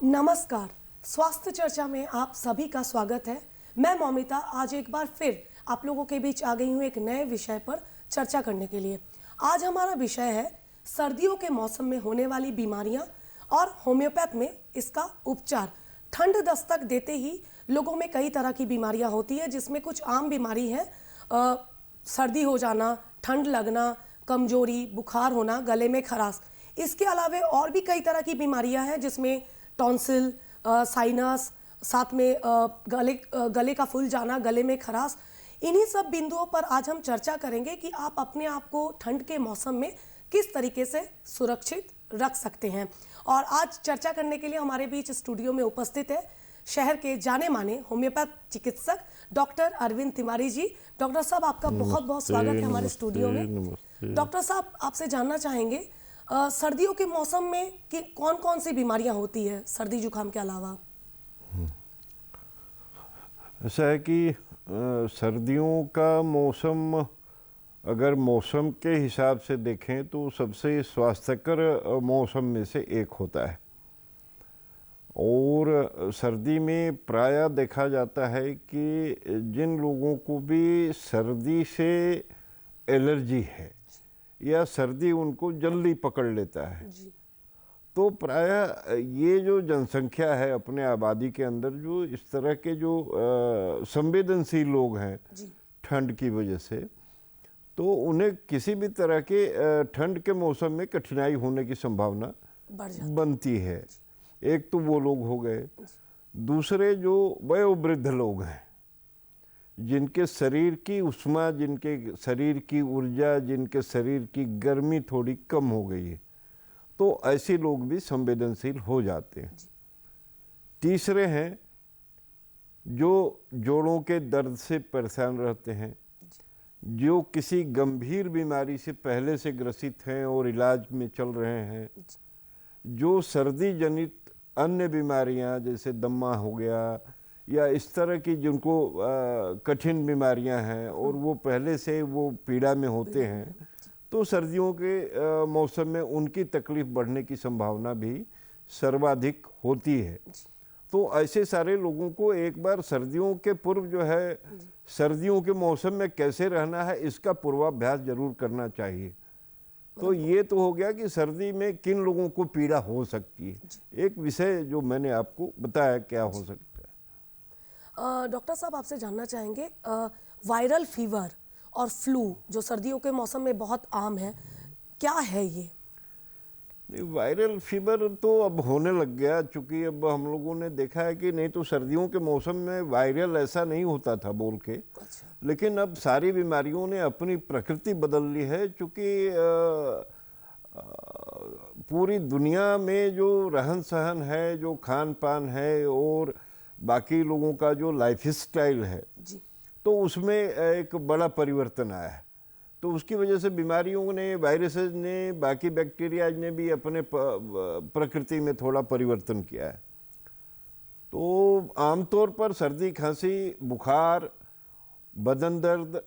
नमस्कार, स्वास्थ्य चर्चा में आप सभी का स्वागत है। मैं मौमिता आज एक बार फिर आप लोगों के बीच आ गई हूँ एक नए विषय पर चर्चा करने के लिए। आज हमारा विषय है सर्दियों के मौसम में होने वाली बीमारियां और होम्योपैथ में इसका उपचार। ठंड दस्तक देते ही लोगों में कई तरह की बीमारियां होती है, जिसमें कुछ आम बीमारी है सर्दी हो जाना, ठंड लगना, कमजोरी, बुखार होना, गले में खराश। इसके अलावा और भी कई तरह की बीमारियां हैं जिसमें टॉन्सिल, साइनस, साथ में गले का फूल जाना, गले में खराश। इन्हीं सब बिंदुओं पर आज हम चर्चा करेंगे कि आप अपने आप को ठंड के मौसम में किस तरीके से सुरक्षित रख सकते हैं। और आज चर्चा करने के लिए हमारे बीच स्टूडियो में उपस्थित है शहर के जाने माने होम्योपैथ चिकित्सक डॉक्टर अरविंद तिवारी जी। डॉक्टर साहब, आपका बहुत बहुत स्वागत है हमारे स्टूडियो में। डॉक्टर साहब, आपसे जानना चाहेंगे सर्दियों के मौसम में कि कौन कौन सी बीमारियां होती है सर्दी जुकाम के अलावा? ऐसा है कि सर्दियों का मौसम अगर मौसम के हिसाब से देखें तो सबसे स्वास्थ्यकर मौसम में से एक होता है। और सर्दी में प्रायः देखा जाता है कि जिन लोगों को भी सर्दी से एलर्जी है या सर्दी उनको जल्दी पकड़ लेता है जी। तो प्रायः ये जो जनसंख्या है अपने आबादी के अंदर, जो इस तरह के जो संवेदनशील लोग हैं ठंड की वजह से, तो उन्हें किसी भी तरह के ठंड के मौसम में कठिनाई होने की संभावना बनती है। एक तो वो लोग हो गए। दूसरे जो वयोवृद्ध लोग हैं, जिनके शरीर की उष्मा, जिनके शरीर की ऊर्जा, जिनके शरीर की गर्मी थोड़ी कम हो गई है, तो ऐसे लोग भी संवेदनशील हो जाते हैं। तीसरे हैं जो जोड़ों के दर्द से परेशान रहते हैं, जो किसी गंभीर बीमारी से पहले से ग्रसित हैं और इलाज में चल रहे हैं, जो सर्दी जनित अन्य बीमारियां जैसे दम्मा हो गया या इस तरह की जिनको कठिन बीमारियां हैं और वो पहले से वो पीड़ा में होते हैं, तो सर्दियों के मौसम में उनकी तकलीफ बढ़ने की संभावना भी सर्वाधिक होती है। तो ऐसे सारे लोगों को एक बार सर्दियों के पूर्व जो है सर्दियों के मौसम में कैसे रहना है इसका पूर्वाभ्यास जरूर करना चाहिए। तो ये तो हो गया कि सर्दी में किन लोगों को पीड़ा हो सकती है। एक विषय जो मैंने आपको बताया क्या हो सकता है। डॉक्टर साहब, आपसे जानना चाहेंगे वायरल फीवर और फ्लू जो सर्दियों के मौसम में बहुत आम है, क्या है ये? वायरल फीवर तो अब होने लग गया, चूंकि अब हम लोगों ने देखा है कि नहीं तो सर्दियों के मौसम में वायरल ऐसा नहीं होता था बोल के। अच्छा। लेकिन अब सारी बीमारियों ने अपनी प्रकृति बदल ली है, चूंकि पूरी दुनिया में जो रहन सहन है, जो खान पान है और बाकी लोगों का जो लाइफ स्टाइल है जी। तो उसमें एक बड़ा परिवर्तन आया है। तो उसकी वजह से बीमारियों ने, वायरसेस ने, बाकी बैक्टीरियाज ने भी अपने प्रकृति में थोड़ा परिवर्तन किया है। तो आमतौर पर सर्दी, खांसी, बुखार, बदन दर्द,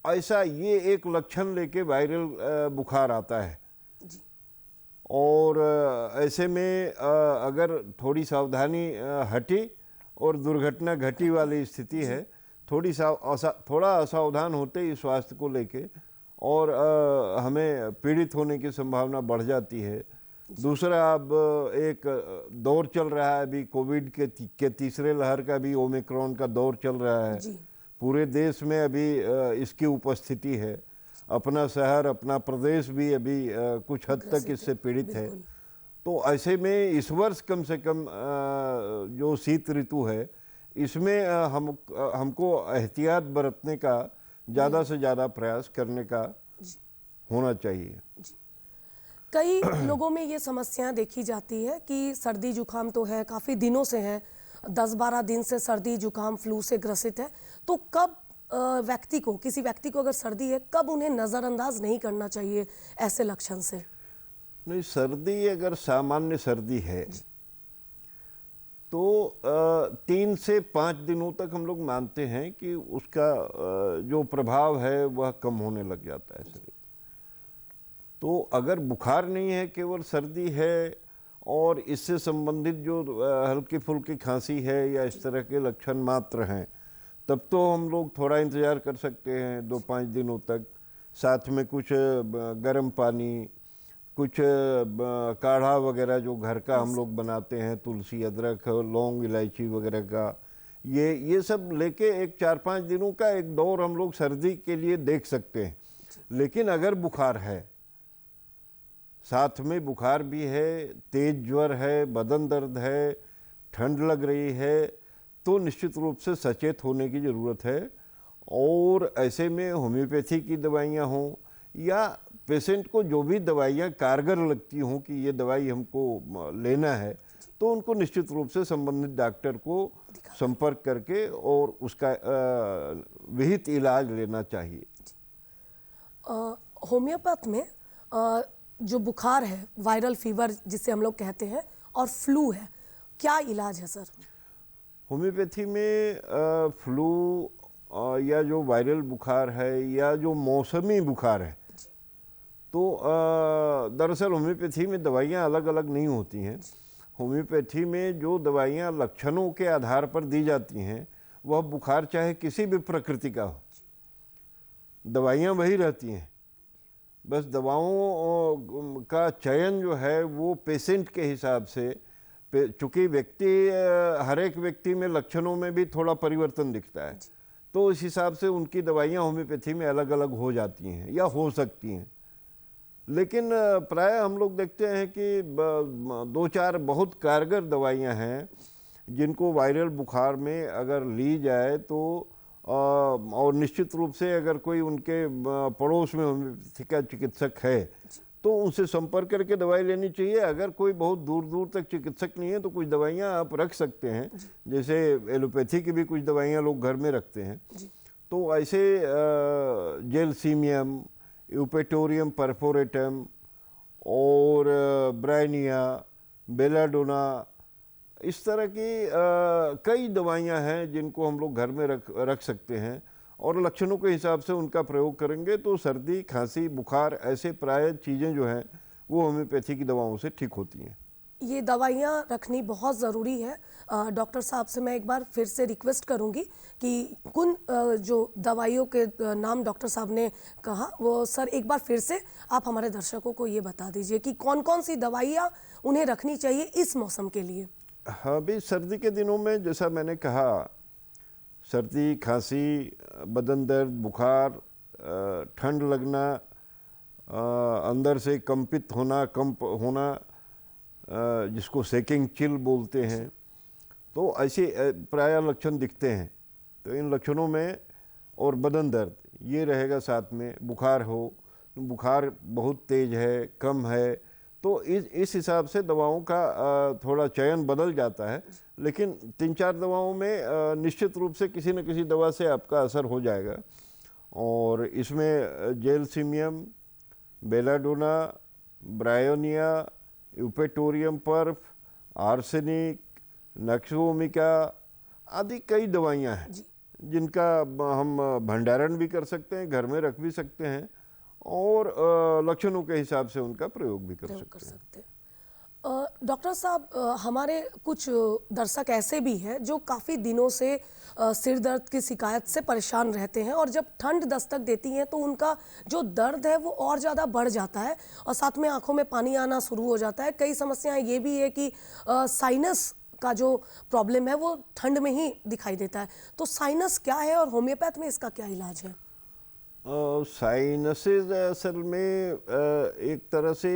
ऐसा ये एक लक्षण लेके वायरल बुखार आता है। जी। और ऐसे में अगर थोड़ी सावधानी हटी और दुर्घटना घटी वाली स्थिति है, थोड़ा असावधान होते ही स्वास्थ्य को लेके और हमें पीड़ित होने की संभावना बढ़ जाती है। दूसरा, अब एक दौर चल रहा है अभी कोविड के तीसरे लहर का भी, ओमिक्रॉन का दौर चल रहा है। पूरे देश में अभी इसकी उपस्थिति है। अपना शहर, अपना प्रदेश भी अभी कुछ हद तक इससे पीड़ित है। तो ऐसे में इस वर्ष कम से कम जो शीत ऋतु है, इसमें हमको एहतियात बरतने का, ज़्यादा से ज़्यादा प्रयास करने का होना चाहिए। कई लोगों में ये समस्याएं देखी जाती है कि सर्दी जुकाम तो है, काफ़ी दिनों से है, 10-12 दिन से सर्दी जुकाम फ्लू से ग्रसित है। तो कब किसी व्यक्ति को अगर सर्दी है, कब उन्हें नज़रअंदाज नहीं करना चाहिए ऐसे लक्षण से? नहीं, सर्दी अगर सामान्य सर्दी है तो 3 से 5 दिनों तक हम लोग मानते हैं कि उसका जो प्रभाव है वह कम होने लग जाता है शरीर। तो अगर बुखार नहीं है, केवल सर्दी है और इससे संबंधित जो हल्की फुल्की खांसी है या इस तरह के लक्षण मात्र हैं, तब तो हम लोग थोड़ा इंतज़ार कर सकते हैं 2-5 दिनों तक। साथ में कुछ गर्म पानी, कुछ काढ़ा वगैरह जो घर का हम लोग बनाते हैं, तुलसी, अदरक, लौंग, इलायची वगैरह का, ये सब लेके एक 4-5 दिनों का एक दौर हम लोग सर्दी के लिए देख सकते हैं। लेकिन अगर बुखार है, साथ में बुखार भी है, तेज ज्वर है, बदन दर्द है, ठंड लग रही है, तो निश्चित रूप से सचेत होने की ज़रूरत है। और ऐसे में होम्योपैथी की दवाइयाँ हों या पेशेंट को जो भी दवाइयाँ कारगर लगती हों कि ये दवाई हमको लेना है, तो उनको निश्चित रूप से संबंधित डॉक्टर को संपर्क करके और उसका विहित इलाज लेना चाहिए। होम्योपैथ में जो बुखार है, वायरल फीवर जिसे हम लोग कहते हैं, और फ्लू है, क्या इलाज है सर? होम्योपैथी में फ्लू या जो वायरल बुखार है या जो मौसमी बुखार है, तो दरअसल होम्योपैथी में दवाइयाँ अलग अलग नहीं होती हैं। होम्योपैथी में जो दवाइयाँ लक्षणों के आधार पर दी जाती हैं, वह बुखार चाहे किसी भी प्रकृति का हो, दवाइयाँ वही रहती हैं। बस दवाओं का चयन जो है वो पेशेंट के हिसाब से, चूँकि हर एक व्यक्ति में लक्षणों में भी थोड़ा परिवर्तन दिखता है, तो इस हिसाब से उनकी दवाइयाँ होम्योपैथी में अलग अलग हो जाती हैं या हो सकती हैं। लेकिन प्राय हम लोग देखते हैं कि 2-4 बहुत कारगर दवाइयाँ हैं जिनको वायरल बुखार में अगर ली जाए तो और निश्चित रूप से अगर कोई उनके पड़ोस में होम्योपैथी का चिकित्सक है तो उनसे संपर्क करके दवाई लेनी चाहिए। अगर कोई बहुत दूर दूर तक चिकित्सक नहीं है तो कुछ दवाइयाँ आप रख सकते हैं, जैसे एलोपैथी की भी कुछ दवाइयाँ लोग घर में रखते हैं। तो ऐसे जेलसीमियम, यूपेटोरियम परफोरेटम और ब्रायनिया, बेलाडोना, इस तरह की कई दवाइयां हैं जिनको हम लोग घर में रख सकते हैं और लक्षणों के हिसाब से उनका प्रयोग करेंगे तो सर्दी, खांसी, बुखार ऐसे प्राय चीज़ें जो हैं वो होम्योपैथी की दवाओं से ठीक होती हैं। ये दवाइयाँ रखनी बहुत ज़रूरी है। डॉक्टर साहब से मैं एक बार फिर से रिक्वेस्ट करूंगी कि कुन जो दवाइयों के नाम डॉक्टर साहब ने कहा वो सर एक बार फिर से आप हमारे दर्शकों को ये बता दीजिए कि कौन कौन सी दवाइयाँ उन्हें रखनी चाहिए इस मौसम के लिए। हाँ भी, सर्दी के दिनों में जैसा मैंने कहा, सर्दी, खांसी, बदन दर्द, बुखार, ठंड लगना, अंदर से कंपित होना, कंप होना, जिसको सेकिंग चिल बोलते हैं, तो ऐसे प्राय लक्षण दिखते हैं। तो इन लक्षणों में और बदन दर्द ये रहेगा, साथ में बुखार हो, बुखार बहुत तेज है, कम है, तो इस हिसाब से दवाओं का थोड़ा चयन बदल जाता है। लेकिन 3-4 दवाओं में निश्चित रूप से किसी न किसी दवा से आपका असर हो जाएगा। और इसमें gelsemium, belladonna, bryonia, Eupatorium पर्फ, arsenic, nux vomica आदि कई दवाइयाँ हैं जिनका हम भंडारण भी कर सकते हैं, घर में रख भी सकते हैं और लक्षणों के हिसाब से उनका प्रयोग भी कर सकते हैं। डॉक्टर साहब, हमारे कुछ दर्शक ऐसे भी हैं जो काफ़ी दिनों से सिर दर्द की शिकायत से परेशान रहते हैं और जब ठंड दस्तक देती है तो उनका जो दर्द है वो और ज़्यादा बढ़ जाता है और साथ में आंखों में पानी आना शुरू हो जाता है। कई समस्याएं ये भी है कि साइनस का जो प्रॉब्लम है वो ठंड में ही दिखाई देता है। तो साइनस क्या है और होम्योपैथ में इसका क्या इलाज है? साइनसेस असल में एक तरह से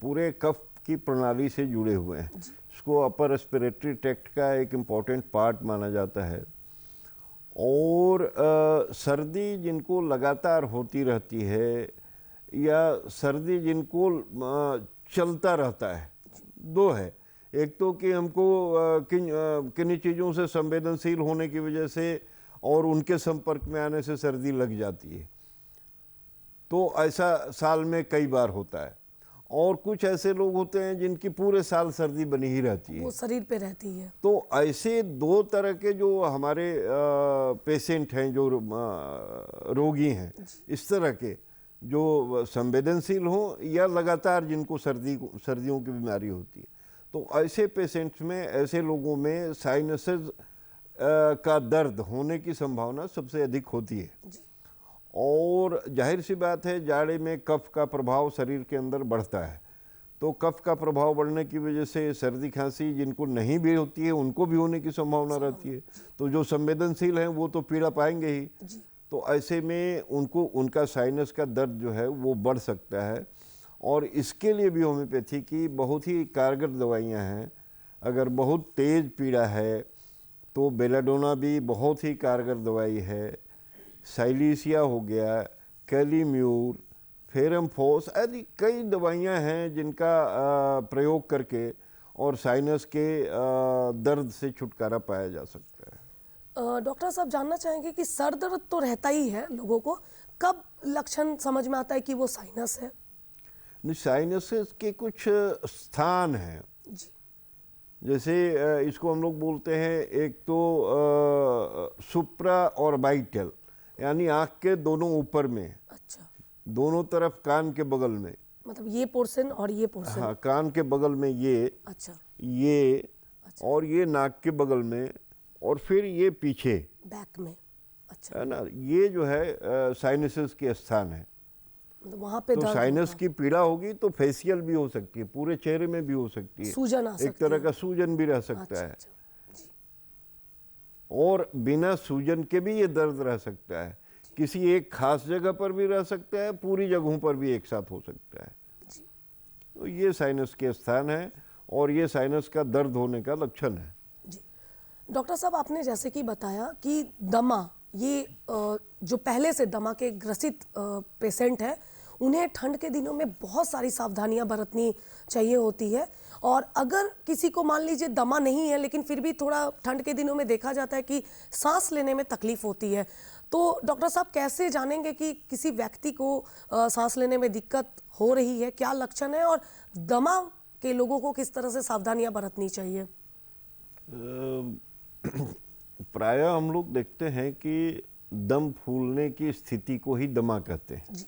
पूरे कफ की प्रणाली से जुड़े हुए हैं। इसको अपर रेस्पिरेटरी ट्रैक्ट का एक इम्पॉर्टेंट पार्ट माना जाता है। और सर्दी जिनको लगातार होती रहती है या सर्दी जिनको चलता रहता है, दो है। एक तो कि हमको किन्हीं चीज़ों से संवेदनशील होने की वजह से और उनके संपर्क में आने से सर्दी लग जाती है, तो ऐसा साल में कई बार होता है। और कुछ ऐसे लोग होते हैं जिनकी पूरे साल सर्दी बनी ही रहती है, वो शरीर पे रहती है। तो ऐसे दो तरह के जो हमारे पेशेंट हैं, जो रोगी हैं इस तरह के, जो संवेदनशील हो या लगातार जिनको सर्दियों की बीमारी होती है। तो ऐसे पेशेंट्स में, ऐसे लोगों में साइनसेस का दर्द होने की संभावना सबसे अधिक होती है। और जाहिर सी बात है, जाड़े में कफ का प्रभाव शरीर के अंदर बढ़ता है, तो कफ का प्रभाव बढ़ने की वजह से सर्दी खांसी जिनको नहीं भी होती है उनको भी होने की संभावना रहती है। तो जो संवेदनशील हैं वो तो पीड़ा पाएंगे ही। तो ऐसे में उनको उनका साइनस का दर्द जो है वो बढ़ सकता है। और इसके लिए भी होम्योपैथी की बहुत ही कारगर दवाइयाँ हैं। अगर बहुत तेज़ पीड़ा है तो बेलाडोना भी बहुत ही कारगर दवाई है। साइलिसिया हो गया, कैलीम्यूर, फेरमफोस आदि कई दवाइयाँ हैं जिनका प्रयोग करके और साइनस के दर्द से छुटकारा पाया जा सकता है। डॉक्टर साहब, जानना चाहेंगे कि सर दर्द तो रहता ही है लोगों को, कब लक्षण समझ में आता है कि वो साइनस है? नहीं, साइनसेस के कुछ स्थान हैं जी। जैसे इसको हम लोग बोलते हैं, एक तो सुप्रा और बाइटल, यानी आँख के दोनों ऊपर में। अच्छा। दोनों तरफ कान के बगल में, मतलब ये पोर्शन और ये पोर्शन? हाँ, कान के बगल में ये, अच्छा, ये, अच्छा। और ये नाक के बगल में, और फिर ये पीछे बैक में। अच्छा, है ना। ये जो है साइनसेस के स्थान है। मतलब वहाँ पे तो दर्द साइनस होगा। की पीड़ा होगी तो फेशियल भी हो सकती है, पूरे चेहरे में भी हो सकती है, सूजन आ एक सकती तरह है। का सूजन भी रह सकता अच्छा, है। अच्छा, जी। और बिना सूजन के भी ये दर्द रह सकता है, किसी एक खास जगह पर भी रह सकता है, पूरी जगहों पर भी एक साथ हो सकता है। जी। तो ये साइनस के स्थान है और ये साइनस का दर्द होने का लक्षण है। जी। डॉक्टर साहब, आपने जैसे कि बताया कि दमा, ये जो पहले से दमा के ग्रसित पेशेंट है, उन्हें ठंड के दिनों में बहुत सारी सावधानियां बरतनी चाहिए होती है। और अगर किसी को मान लीजिए दमा नहीं है लेकिन फिर भी थोड़ा ठंड के दिनों में देखा जाता है कि सांस लेने में तकलीफ होती है, तो डॉक्टर साहब कैसे जानेंगे कि किसी व्यक्ति को सांस लेने में दिक्कत हो रही है, क्या लक्षण है, और दमा के लोगों को किस तरह से सावधानियां बरतनी चाहिए? प्रायः हम लोग देखते हैं कि दम फूलने की स्थिति को ही दमा कहते हैं। जी।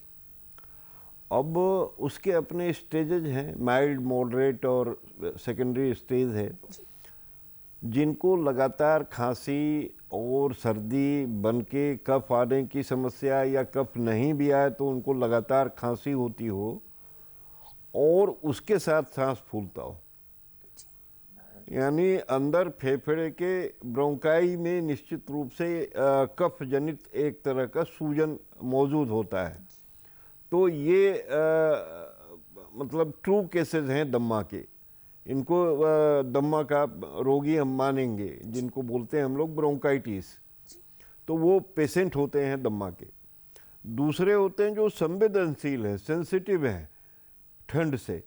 अब उसके अपने स्टेजेज हैं, माइल्ड, मॉडरेट और सेकेंडरी स्टेज है। जिनको लगातार खांसी और सर्दी बन के कफ आने की समस्या, या कफ नहीं भी आए तो उनको लगातार खांसी होती हो और उसके साथ सांस फूलता हो, यानी अंदर फेफड़े के ब्रोंकाई में निश्चित रूप से कफ जनित एक तरह का सूजन मौजूद होता है। तो ये मतलब ट्रू केसेस हैं दम्मा के। इनको दम्मा का रोगी हम मानेंगे, जिनको बोलते हैं हम लोग ब्रोंकाइटिस। तो वो पेशेंट होते हैं दम्मा के। दूसरे होते हैं जो संवेदनशील है, सेंसिटिव हैं ठंड से।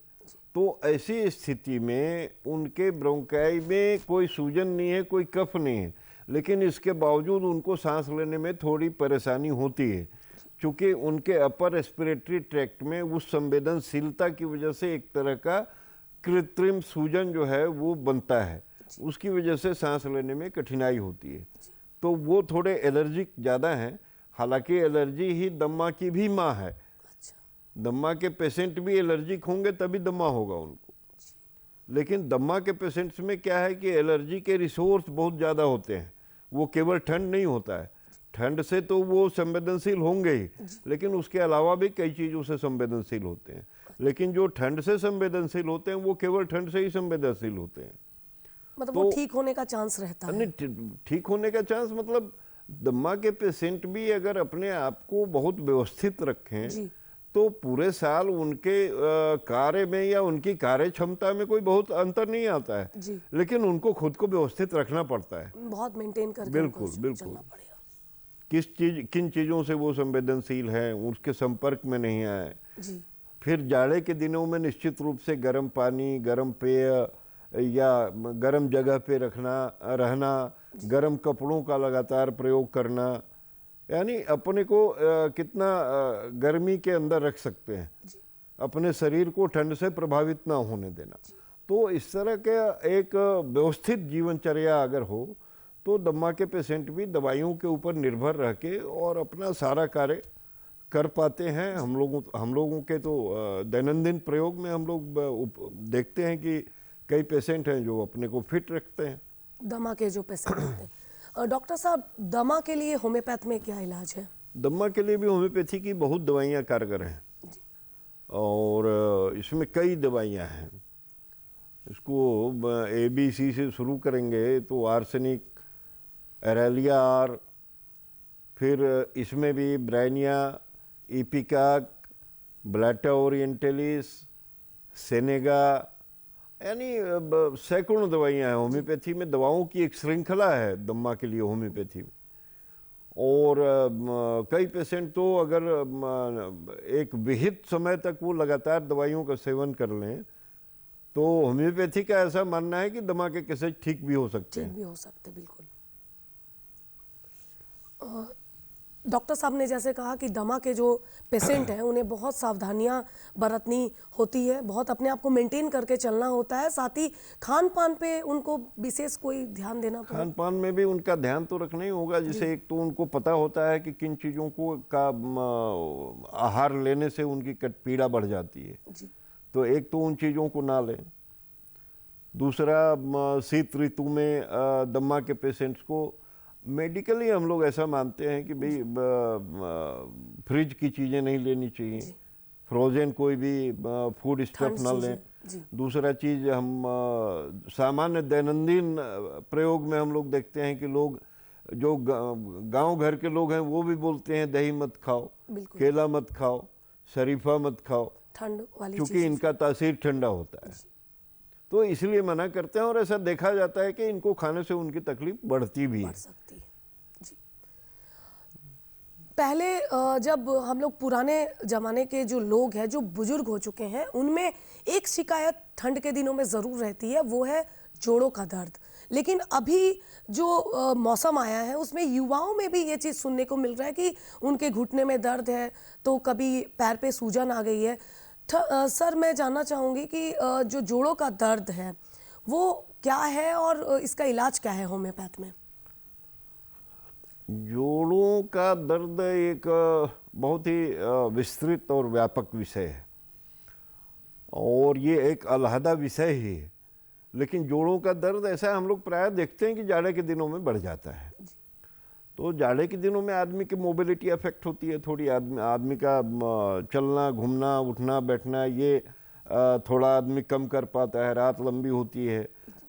तो ऐसी स्थिति में उनके ब्रोंकाई में कोई सूजन नहीं है, कोई कफ नहीं है, लेकिन इसके बावजूद उनको सांस लेने में थोड़ी परेशानी होती है, क्योंकि उनके अपर रेस्पिरेटरी ट्रैक्ट में उस संवेदनशीलता की वजह से एक तरह का कृत्रिम सूजन जो है वो बनता है, उसकी वजह से सांस लेने में कठिनाई होती है। तो वो थोड़े एलर्जिक ज़्यादा हैं। हालांकि एलर्जी ही दम्मा की भी माँ है। दम्मा के पेशेंट भी एलर्जिक होंगे तभी दम्मा होगा उनको। लेकिन दम्मा के पेशेंट्स में क्या है कि एलर्जी के रिसोर्स बहुत ज़्यादा होते हैं। वो केवल ठंड नहीं होता है, ठंड से तो वो संवेदनशील होंगे ही, लेकिन उसके अलावा भी कई चीज़ों से संवेदनशील होते हैं। लेकिन जो ठंड से संवेदनशील होते हैं वो केवल ठंड से ही संवेदनशील होते हैं। मतलब वो ठीक होने का चांस रहता है? नहीं, ठीक होने का चांस मतलब दम्मा के पेशेंट भी अगर अपने आप को बहुत व्यवस्थित रखें तो पूरे साल उनके कार्य में या उनकी कार्य क्षमता में कोई बहुत अंतर नहीं आता है। लेकिन उनको खुद को व्यवस्थित रखना पड़ता है, बहुत मेंटेन करके। बिल्कुल बिल्कुल। किन चीज़ों से वो संवेदनशील है उसके संपर्क में नहीं आए। फिर जाड़े के दिनों में निश्चित रूप से गर्म पानी, गर्म पेय या गर्म जगह पे रहना, गर्म कपड़ों का लगातार प्रयोग करना, यानी अपने को कितना गर्मी के अंदर रख सकते हैं, अपने शरीर को ठंड से प्रभावित ना होने देना। तो इस तरह के एक व्यवस्थित जीवनचर्या अगर हो तो दम्मा के पेशेंट भी दवाइयों के ऊपर निर्भर रह के और अपना सारा कार्य कर पाते हैं। हम लोगों के तो दैनंदिन प्रयोग में हम लोग देखते हैं कि कई पेशेंट हैं जो अपने को फिट रखते हैं। दमा के जो पेशेंट होते हैं, डॉक्टर साहब दमा के लिए होम्योपैथ में क्या इलाज है? दमा के लिए भी होम्योपैथी की बहुत दवाइयाँ कारगर हैं और इसमें कई दवाइयाँ हैं। इसको ABC से शुरू करेंगे तो आर्सेनिक, एरेलिया आर, फिर इसमें भी ब्राइनिया, इपिकाक, ब्लैटा ओरिएंटलिस, सेनेगा, यानी सैकड़ों दवाइयाँ हैं। होम्योपैथी में दवाओं की एक श्रृंखला है दम्मा के लिए होम्योपैथी में। और कई पेशेंट तो अगर एक विहित समय तक वो लगातार दवाइयों का सेवन कर लें तो होम्योपैथी का ऐसा मानना है कि दमा के केसेस ठीक भी हो सकते हैं। ठीक भी हो सकते, बिल्कुल। डॉक्टर साहब ने जैसे कहा कि दमा के जो पेशेंट हैं उन्हें बहुत सावधानियां बरतनी होती है, बहुत अपने आप को मेंटेन करके चलना होता है, साथ ही खान पान पे उनको विशेष कोई ध्यान देना पड़ेगा। खान पान में भी उनका ध्यान तो रखना ही होगा। जैसे एक तो उनको पता होता है कि किन चीज़ों को का आहार लेने से उनकी पीड़ा बढ़ जाती है जी। तो एक तो उन चीज़ों को ना लें। दूसरा, शीत ऋतु में दमा के पेशेंट्स को मेडिकली हम लोग ऐसा मानते हैं कि भाई फ्रिज की चीज़ें नहीं लेनी चाहिए, फ्रोजन कोई भी फूड स्टफ ना लें। दूसरा चीज़, हम सामान्य दैनंदिन प्रयोग में हम लोग देखते हैं कि लोग जो गांव घर के लोग हैं वो भी बोलते हैं दही मत खाओ, केला मत खाओ, शरीफा मत खाओ, ठंड वाली क्योंकि इनका तासीर ठंडा होता है, तो इसलिए मना करते हैं। और ऐसा देखा जाता है कि इनको खाने से उनकी तकलीफ बढ़ती भी है। बढ़ सकती है जी। पहले जब हम लोग पुराने ज़माने के जो लोग हैं, जो बुजुर्ग हो चुके हैं, उनमें एक शिकायत ठंड के दिनों में ज़रूर रहती है, वो है जोड़ों का दर्द। लेकिन अभी जो मौसम आया है उसमें युवाओं में भी ये चीज़ सुनने को मिल रहा है कि उनके घुटने में दर्द है, तो कभी पैर पे सूजन आ गई है। सर, मैं जानना चाहूँगी कि जो जोड़ों का दर्द है वो क्या है और इसका इलाज क्या है होम्योपैथ में? जोड़ों का दर्द एक बहुत ही विस्तृत और व्यापक विषय है और ये एक अलहदा विषय ही है। लेकिन जोड़ों का दर्द ऐसा हम लोग प्राय देखते हैं कि जाड़े के दिनों में बढ़ जाता है। तो जाड़े के दिनों में आदमी की मोबिलिटी अफेक्ट होती है, थोड़ी आदमी का चलना, घूमना, उठना, बैठना, ये थोड़ा आदमी कम कर पाता है। रात लंबी होती है,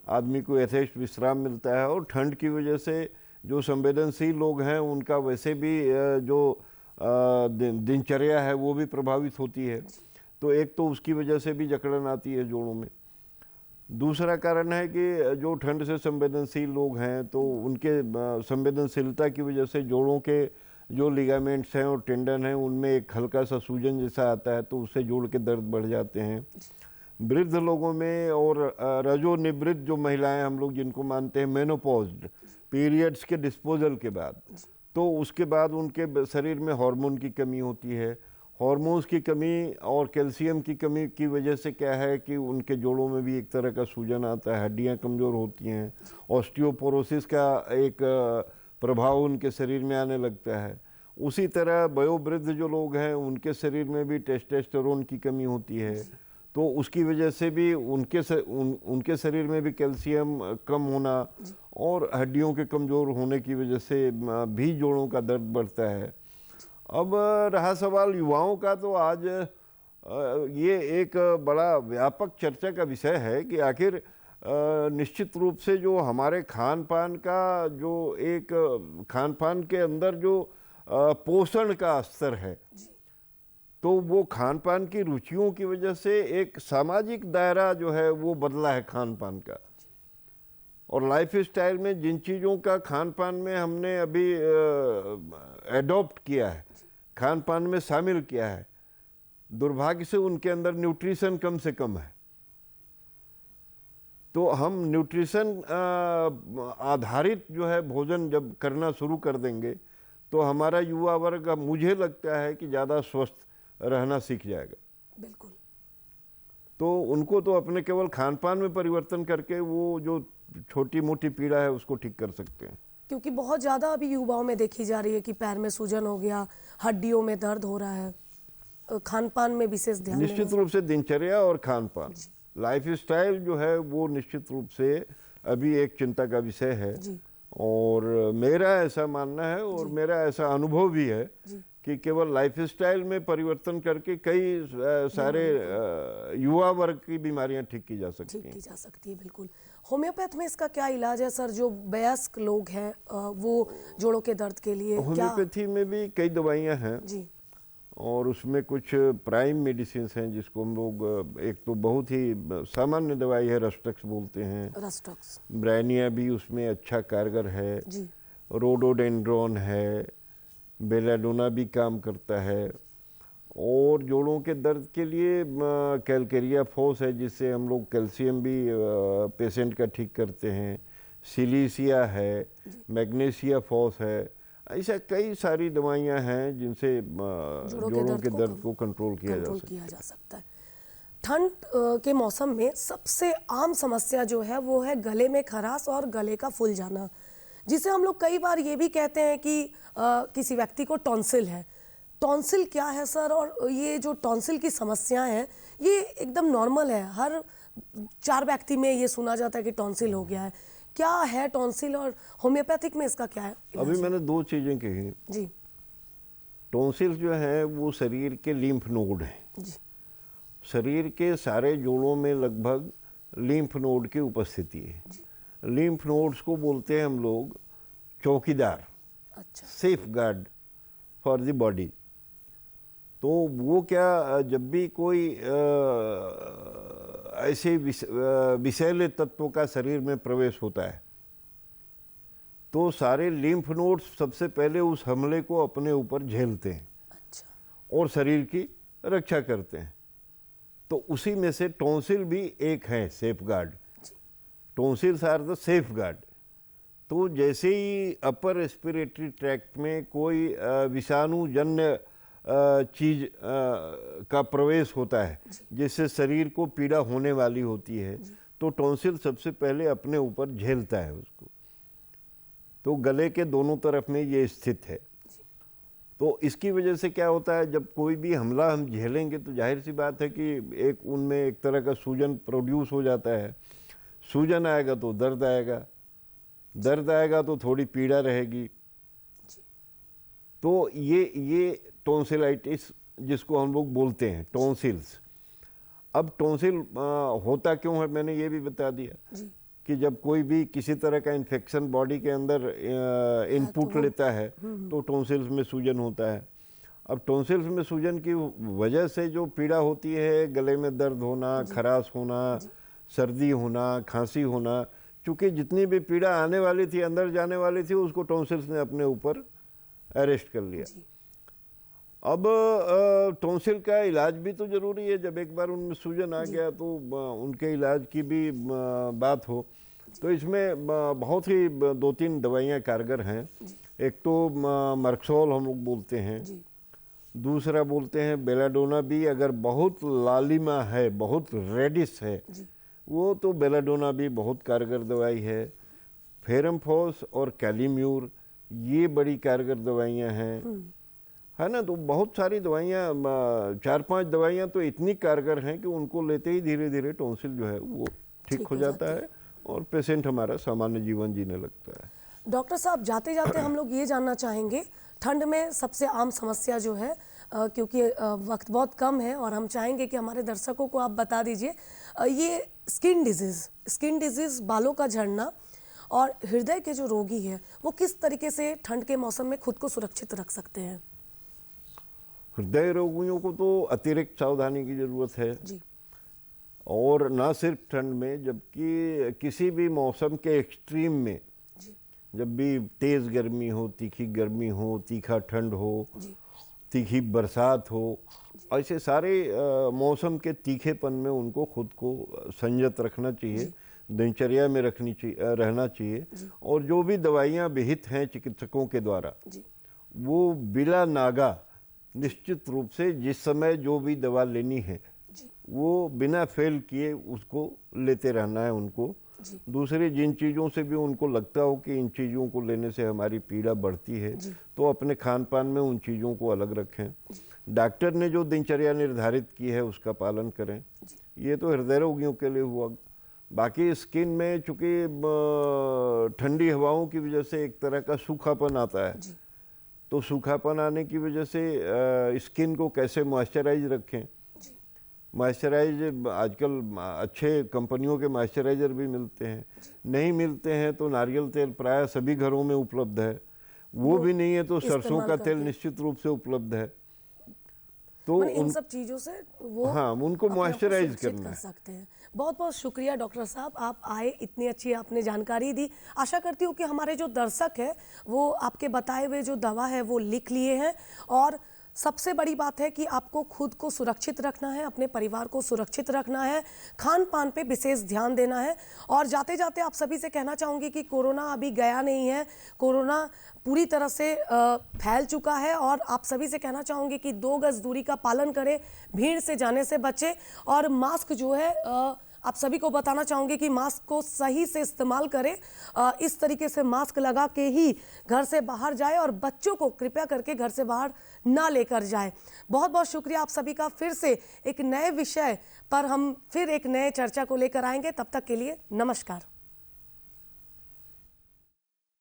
आदमी को यथेष्ट विश्राम मिलता है और ठंड की वजह से जो संवेदनशील लोग हैं उनका वैसे भी जो दिनचर्या है वो भी प्रभावित होती है। तो एक तो उसकी वजह से भी जकड़न आती है जोड़ों में। दूसरा कारण है कि जो ठंड से संवेदनशील लोग हैं तो उनके संवेदनशीलता की वजह से जोड़ों के जो लिगामेंट्स हैं और टेंडन हैं उनमें एक हल्का सा सूजन जैसा आता है, तो उससे जोड़ के दर्द बढ़ जाते हैं। वृद्ध लोगों में और रजोनिवृत्त जो महिलाएं हम लोग जिनको मानते हैं मेनोपॉज्ड, पीरियड्स के डिस्पोजल के बाद, तो उसके बाद उनके शरीर में हार्मोन की कमी होती है। हार्मोन्स की कमी और कैल्शियम की कमी की वजह से क्या है कि उनके जोड़ों में भी एक तरह का सूजन आता है, हड्डियां कमज़ोर होती हैं, ऑस्टियोपोरोसिस का एक प्रभाव उनके शरीर में आने लगता है। उसी तरह वयोवृद्ध जो लोग हैं उनके शरीर में भी टेस्टोस्टेरोन की कमी होती है, तो उसकी वजह से भी उनके शरीर में भी कैल्शियम कम होना और हड्डियों के कमज़ोर होने की वजह से भी जोड़ों का दर्द बढ़ता है। अब रहा सवाल युवाओं का, तो आज ये एक बड़ा व्यापक चर्चा का विषय है कि आखिर निश्चित रूप से जो हमारे खान पान का जो एक खान पान के अंदर जो पोषण का स्तर है, तो वो खान पान की रुचियों की वजह से एक सामाजिक दायरा जो है वो बदला है खान पान का। और लाइफ स्टाइल में जिन चीज़ों का खान पान में हमने अभी एडॉप्ट किया है, खान पान में शामिल किया है, दुर्भाग्य से उनके अंदर न्यूट्रिशन कम से कम है। तो हम न्यूट्रिशन आधारित जो है भोजन जब करना शुरू कर देंगे तो हमारा युवा वर्ग, मुझे लगता है कि ज़्यादा स्वस्थ रहना सीख जाएगा। बिल्कुल। तो उनको तो अपने केवल खान पान में परिवर्तन करके वो जो छोटी मोटी पीड़ा है उसको ठीक कर सकते हैं। क्योंकि बहुत ज़्यादा अभी युवाओं में देखी जा रही है कि पैर में सूजन हो गया, हड्डियों में दर्द हो रहा है। खान पान में विशेष ध्यान निश्चित रूप से दिनचर्या और खान पान, लाइफ स्टाइल जो है वो निश्चित रूप से अभी एक चिंता का विषय है। जी। और मेरा ऐसा मानना है और मेरा ऐसा अनुभव भी है कि केवल लाइफ स्टाइल में परिवर्तन करके कई सारे युवा वर्ग की बीमारियां ठीक की जा सकती हैं। की जा सकती है, बिल्कुल। होम्योपैथ में इसका क्या इलाज है सर? जो वयस्क लोग हैं वो जोड़ों के दर्द के लिए क्या? होम्योपैथी में भी कई दवाइयां हैं जी। और उसमें कुछ प्राइम मेडिसिन हैं जिसको हम लोग, एक तो बहुत ही सामान्य दवाई है, रस्टक्स बोलते हैं। रस्टॉक्स। ब्रैनिया भी उसमें अच्छा कारगर है। जी। रोडोडेंड्रॉन है, बेलाडोना भी काम करता है। और जोड़ों के दर्द के लिए कैलकेरिया फोस है जिससे हम लोग कैल्शियम भी पेशेंट का ठीक करते हैं। सिलीसिया है, मैग्नीशिया फोस है। ऐसा कई सारी दवाइयां हैं जिनसे जोड़ों के दर्द को कंट्रोल किया जा सकता है। ठंड के मौसम में सबसे आम समस्या जो है वो है गले में खराश और गले का फूल जाना, जिसे हम लोग कई बार ये भी कहते हैं कि किसी व्यक्ति को टॉन्सिल है। टॉन्सिल क्या है सर? और ये जो टॉन्सिल की समस्याएं हैं ये एकदम नॉर्मल है, हर 4 व्यक्ति में ये सुना जाता है कि टॉन्सिल हो गया है। क्या है टॉन्सिल और होम्योपैथिक में इसका क्या है इलाज? अभी मैंने 2 चीजें कही जी। टॉन्सिल जो है वो शरीर के लिम्फ नोड हैं। जी। शरीर के सारे जोड़ों में लगभग लिम्फ नोड की उपस्थिति है। लिम्फ नोड्स को बोलते हैं हम लोग चौकीदार, अच्छा। Safe guard for the body. तो वो क्या, जब भी कोई ऐसे विषैले तत्वों का शरीर में प्रवेश होता है तो सारे लिम्फ नोड्स सबसे पहले उस हमले को अपने ऊपर झेलते हैं। अच्छा। और शरीर की रक्षा करते हैं। तो उसी में से टॉन्सिल भी एक है safeguard. Tonsils are the safeguard. तो जैसे ही अपर रेस्पिरेटरी ट्रैक्ट में कोई विषाणुजन्य चीज का प्रवेश होता है जिससे शरीर को पीड़ा होने वाली होती है तो टॉन्सिल सबसे पहले अपने ऊपर झेलता है उसको। तो गले के दोनों तरफ में ये स्थित है। तो इसकी वजह से क्या होता है, जब कोई भी हमला हम झेलेंगे तो जाहिर सी बात है कि एक उनमें एक तरह का सूजन प्रोड्यूस हो जाता है। सूजन आएगा तो दर्द आएगा, दर्द आएगा तो थोड़ी पीड़ा रहेगी। तो ये टॉन्सिलाइटिस जिसको हम लोग बोलते हैं टॉन्सिल्स। अब टॉन्सिल होता क्यों है मैंने ये भी बता दिया कि जब कोई भी किसी तरह का इन्फेक्शन बॉडी के अंदर इनपुट लेता है तो टॉन्सिल्स में सूजन होता है। अब टॉन्सिल्स में सूजन की वजह से जो पीड़ा होती है, गले में दर्द होना, खराश होना, सर्दी होना, खांसी होना, चूँकि जितनी भी पीड़ा आने वाली थी, अंदर जाने वाली थी, उसको टॉन्सिल्स ने अपने ऊपर अरेस्ट कर लिया। अब टॉन्सिल का इलाज भी तो ज़रूरी है। जब एक बार उनमें सूजन आ गया तो उनके इलाज की भी बात हो तो इसमें बहुत ही 2-3 दवाइयाँ कारगर हैं। एक तो मर्क्सोल हम लोग बोलते हैं, दूसरा बोलते हैं बेलाडोना भी। अगर बहुत लालिमा है, बहुत रेडिश है वो तो बेलाडोना भी बहुत कारगर दवाई है। फेरमफोस और कैलीम्यूर ये बड़ी कारगर दवाइयाँ हैं, है ना। तो बहुत सारी दवाइयाँ, 4-5 दवाइयाँ तो इतनी कारगर हैं कि उनको लेते ही धीरे धीरे टॉन्सिल जो है वो ठीक हो जाता है और पेशेंट हमारा सामान्य जीवन जीने लगता है। डॉक्टर साहब, जाते जाते हम लोग ये जानना चाहेंगे, ठंड में सबसे आम समस्या जो है, क्योंकि वक्त बहुत कम है और हम चाहेंगे कि हमारे दर्शकों को आप बता दीजिए, ये स्किन डिजीज़, बालों का झड़ना और हृदय के जो रोगी हैं वो किस तरीके से ठंड के मौसम में खुद को सुरक्षित रख सकते हैं? हृदय रोगियों को तो अतिरिक्त सावधानी की ज़रूरत है जी। और ना सिर्फ ठंड में, जबकि किसी भी मौसम के एक्सट्रीम में, जब भी तेज़ गर्मी हो, तीखी गर्मी हो, तीखा ठंड हो, तीखी बरसात हो, ऐसे सारे मौसम के तीखेपन में उनको खुद को संयत रखना चाहिए, दिनचर्या में रहना चाहिए। और जो भी दवाइयाँ विहित हैं चिकित्सकों के द्वारा वो बिला नागा निश्चित रूप से जिस समय जो भी दवा लेनी है वो बिना फेल किए उसको लेते रहना है उनको। दूसरी जिन चीज़ों से भी उनको लगता हो कि इन चीज़ों को लेने से हमारी पीड़ा बढ़ती है, तो अपने खान पान में उन चीज़ों को अलग रखें। डॉक्टर ने जो दिनचर्या निर्धारित की है उसका पालन करें। ये तो हृदय रोगियों के लिए हुआ। बाकी स्किन में चूंकि ठंडी हवाओं की वजह से एक तरह का सूखापन आता है, तो सूखापन आने की वजह से स्किन को कैसे मॉइस्चराइज रखें। मॉइस्चराइज आजकल अच्छे कंपनियों के मॉइस्चराइजर भी मिलते हैं, नहीं मिलते हैं तो नारियल तेल प्राय सभी घरों में उपलब्ध है, वो भी नहीं है तो सरसों का तेल निश्चित रूप से उपलब्ध है। तो इन सब चीज़ों से वो हाँ, उनको मॉइस्चराइज करना कर सकते हैं। बहुत बहुत शुक्रिया डॉक्टर साहब, आप आए, इतनी अच्छी आपने जानकारी दी। आशा करती हूँ कि हमारे जो दर्शक है वो आपके बताए हुए जो दवा है वो लिख लिए हैं। और सबसे बड़ी बात है कि आपको खुद को सुरक्षित रखना है, अपने परिवार को सुरक्षित रखना है, खान पान पे विशेष ध्यान देना है। और जाते जाते आप सभी से कहना चाहूँगी कि कोरोना अभी गया नहीं है, कोरोना पूरी तरह से फैल चुका है। और आप सभी से कहना चाहूँगी कि 2 गज दूरी का पालन करें, भीड़ से जाने से बचें। और मास्क जो है आप सभी को बताना चाहूँगी कि मास्क को सही से इस्तेमाल करें। इस तरीके से मास्क लगा के ही घर से बाहर जाए और बच्चों को कृपया करके घर से बाहर ना लेकर जाए। बहुत बहुत शुक्रिया आप सभी का। फिर से एक नए विषय पर हम फिर एक नए चर्चा को लेकर आएंगे। तब तक के लिए नमस्कार।